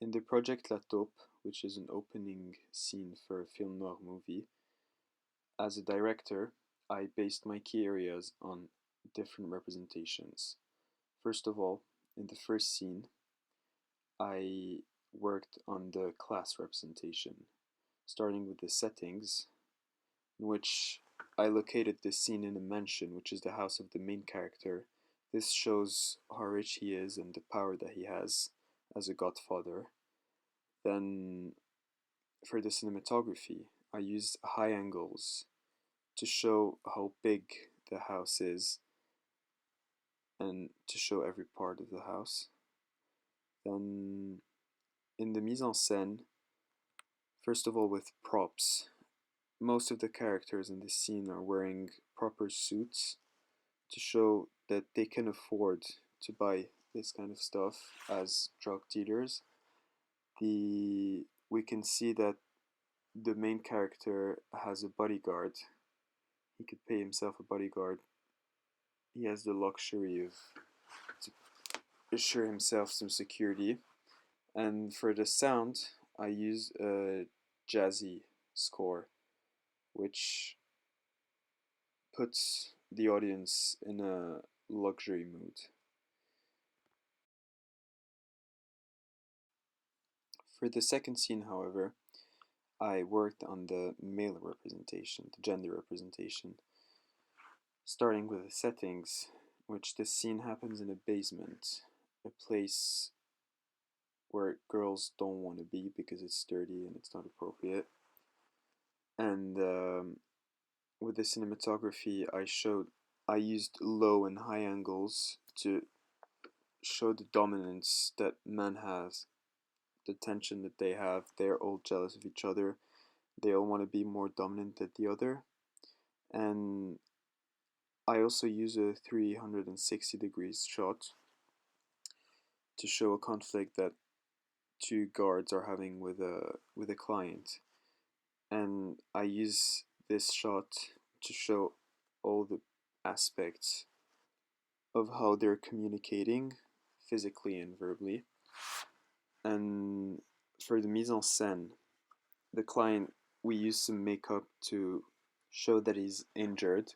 In the project La Taupe, which is an opening scene for a film noir movie, as a director, I based my key areas on different representations. First of all, in the first scene, I worked on the class representation, starting with the settings, in which I located this scene in a mansion, which is the house of the main character. This shows how rich he is and the power that he has as a godfather. Then, for the cinematography, I used high angles to show how big the house is and to show every part of the house. Then, in the mise en scène, first of all, with props, most of the characters in this scene are wearing proper suits to show that they can afford to buy this kind of stuff as drug dealers. We can see that the main character has a bodyguard. He could pay himself a bodyguard. He has the luxury of to assure himself some security. And for the sound, I use a jazzy score, which puts the audience in a luxury mood. For the second scene, however, I worked on the male representation, the gender representation, starting with the settings, which this scene happens in a basement, a place where girls don't want to be because it's dirty and it's not appropriate. And with the cinematography, I used low and high angles to show the dominance that men has, the tension that they have. They're all jealous of each other. They all want to be more dominant than the other. And I also use a 360 degrees shot to show a conflict that two guards are having with a client. And I use this shot to show all the aspects of how they're communicating physically and verbally. And for the mise en scène, the client, we use some makeup to show that he's injured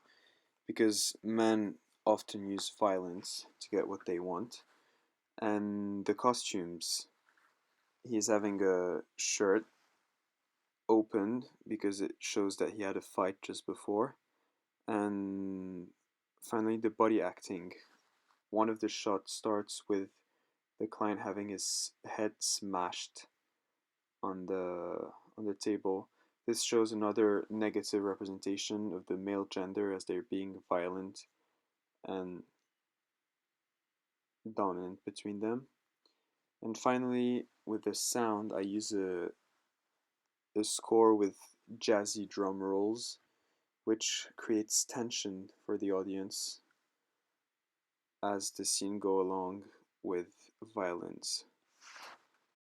because men often use violence to get what they want. And the costumes, he's having a shirt open because it shows that he had a fight just before. And finally, the body acting. One of the shots starts with the client having his head smashed on the table. This shows another negative representation of the male gender as they're being violent and dominant between them. And finally, with the sound, I use a score with jazzy drum rolls, which creates tension for the audience as the scene go along with violence.